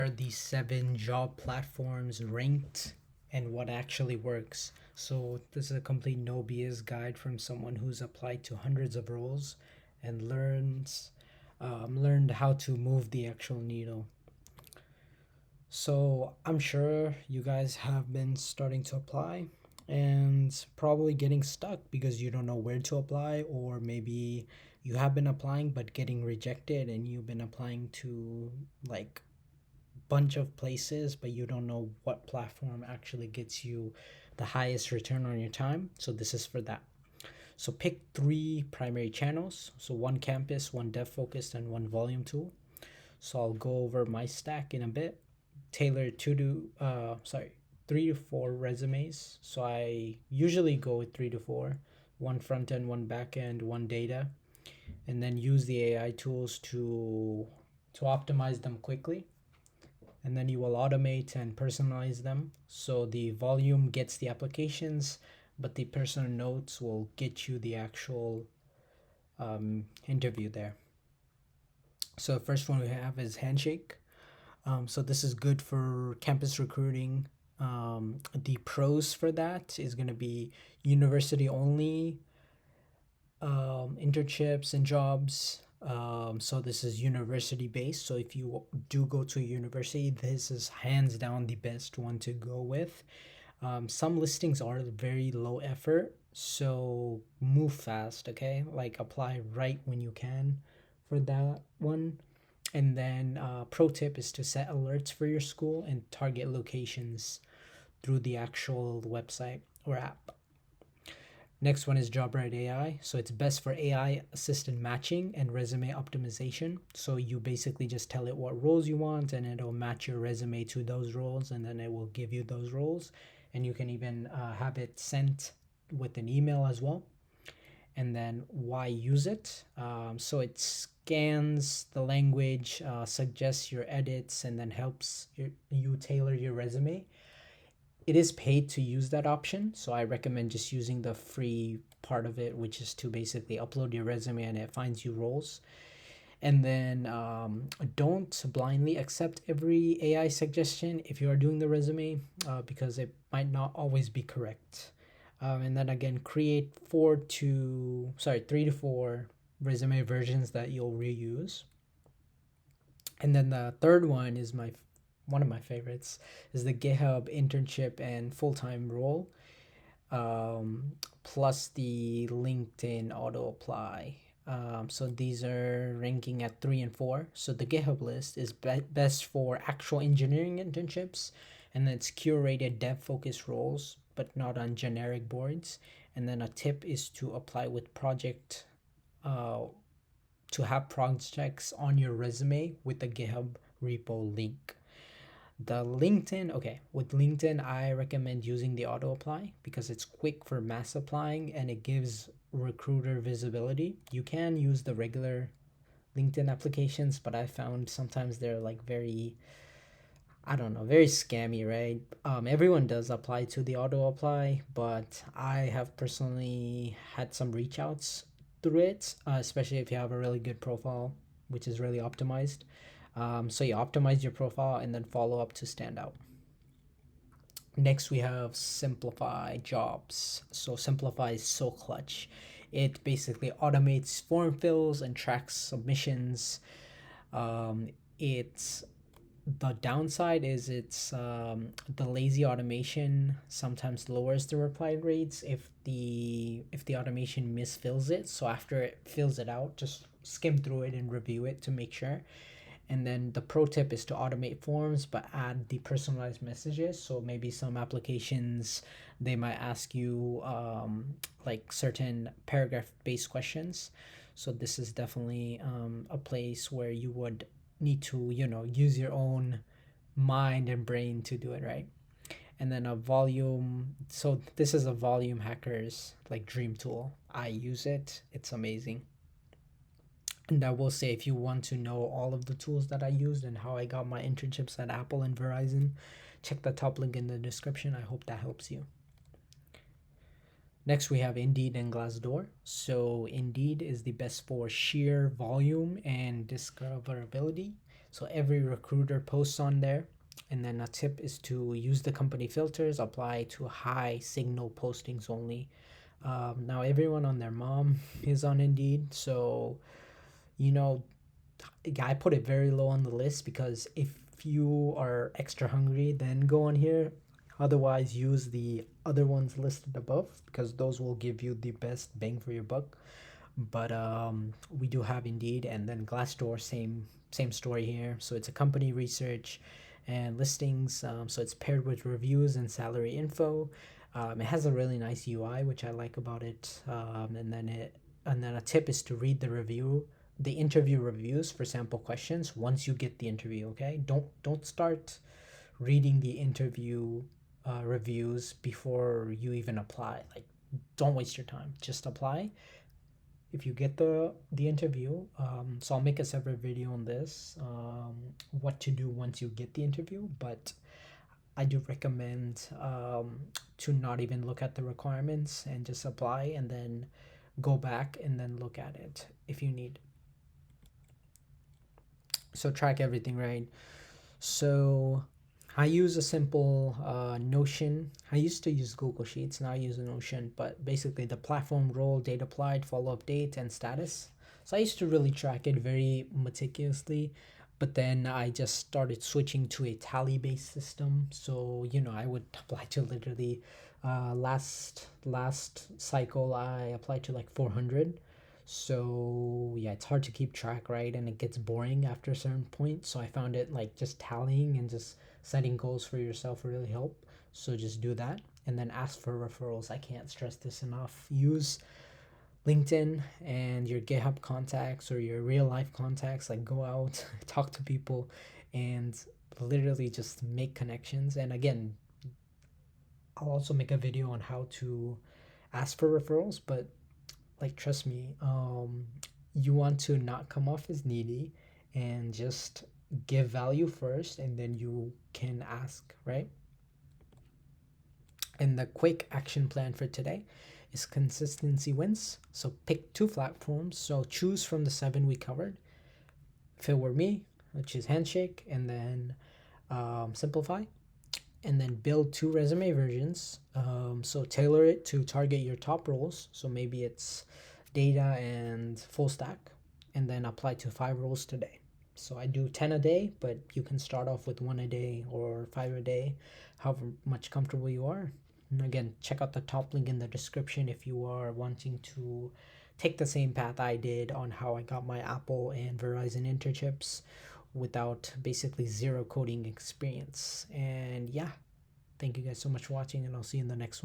Are these 7 job platforms ranked and what actually works? So this is a complete no BS guide from someone who's applied to hundreds of roles and learned how to move the actual needle. So I'm sure you guys have been starting to apply and probably getting stuck because you don't know where to apply, or maybe you have been applying but getting rejected and you've been applying to like bunch of places, but you don't know what platform actually gets you the highest return on your time. So this is for that. So pick 3 primary channels. So one campus, one dev focused, and one volume tool. So I'll go over my stack in a bit. Tailor 3 to 4 resumes. So I usually go with 3 to 4, one front end, one back end, one data, and then use the AI tools to optimize them quickly, and then you will automate and personalize them. So the volume gets the applications, but the personal notes will get you the actual interview there. So the first one we have is Handshake. So this is good for campus recruiting. The pros for that is going to be university only, internships and jobs. So this is university based. So if you do go to a university, this is hands down the best one to go with. Some listings are very low effort, so move fast, okay? Like apply right when you can for that one. And then pro tip is to set alerts for your school and target locations through the actual website or app. Next one is JobRite AI. So it's best for AI assisted matching and resume optimization. So you basically just tell it what roles you want and it'll match your resume to those roles, and then it will give you those roles. And you can even have it sent with an email as well. And then why use it? So it scans the language, suggests your edits, and then helps you tailor your resume. It is paid to use that option, so I recommend just using the free part of it, which is to basically upload your resume and it finds you roles. And then don't blindly accept every AI suggestion if you are doing the resume, because it might not always be correct. And then again, create 3 to 4 resume versions that you'll reuse. And then the third one is one of my favorites, is the GitHub internship and full-time role, plus the LinkedIn auto apply. So these are ranking at 3 and 4. So the GitHub list is best for actual engineering internships, and then it's curated dev focused roles, but not on generic boards. And then a tip is to apply with project, to have projects on your resume with the GitHub repo link. The LinkedIn, okay, with LinkedIn, I recommend using the auto apply because it's quick for mass applying and it gives recruiter visibility. You can use the regular LinkedIn applications, but I found sometimes they're like very, I don't know, very scammy, right? Everyone does apply to the auto apply, but I have personally had some reach outs through it, especially if you have a really good profile, which is really optimized. So you optimize your profile and then follow up to stand out. Next, we have Simplify Jobs. So Simplify is so clutch. It basically automates form fills and tracks submissions. It's the downside is the lazy automation sometimes lowers the reply rates if the automation misfills it. So after it fills it out, just skim through it and review it to make sure. And then the pro tip is to automate forms but add the personalized messages. So maybe some applications, they might ask you like certain paragraph based questions. So this is definitely a place where you would need to use your own mind and brain to do it right. And then a volume, so this is a volume hackers like dream tool. I use it, it's amazing. And I will say, if you want to know all of the tools that I used and how I got my internships at Apple and Verizon, check the top link in the description. I hope that helps you. Next, we have Indeed and Glassdoor. So Indeed is the best for sheer volume and discoverability. So every recruiter posts on there. And then a tip is to use the company filters, apply to high signal postings only. Now everyone on their mom is on Indeed, so you know I put it very low on the list because if you are extra hungry, then go on here. Otherwise, use the other ones listed above because those will give you the best bang for your buck. But we do have Indeed, and then Glassdoor, same story here. So it's a company research and listings. So it's paired with reviews and salary info. It has a really nice UI, which I like about it. And then a tip is to read the interview reviews for sample questions once you get the interview. Okay, don't start reading the interview reviews before you even apply. Like, don't waste your time. Just apply if you get the interview. So I'll make a separate video on this, what to do once you get the interview. But I do recommend to not even look at the requirements and just apply, and then go back and then look at it if you need. So track everything, right? So I use a simple Notion. I used to use Google Sheets, now I use a Notion, but basically the platform, role, date applied, follow up date, and status. So I used to really track it very meticulously, but then I just started switching to a tally based system. So I would apply to literally last cycle I applied to like 400. So yeah, it's hard to keep track, right? And it gets boring after a certain point. So I found it like just tallying and just setting goals for yourself really help. So just do that, and then ask for referrals. I can't stress this enough. Use LinkedIn and your GitHub contacts or your real life contacts. Like, go out, talk to people, and literally just make connections. And again, I'll also make a video on how to ask for referrals, but like, trust me, you want to not come off as needy and just give value first, and then you can ask, right? And the quick action plan for today is consistency wins. So pick two platforms. So choose from the 7 we covered. If it were me, which is Handshake, and then Simplify, and then build 2 resume versions. So tailor it to target your top roles. So maybe it's data and full stack, and then apply to 5 roles today. So I do 10 a day, but you can start off with 1 a day or 5 a day, however much comfortable you are. And again, check out the top link in the description if you are wanting to take the same path I did on how I got my Apple and Verizon internships without basically zero coding experience. And yeah, thank you guys so much for watching, and I'll see you in the next one.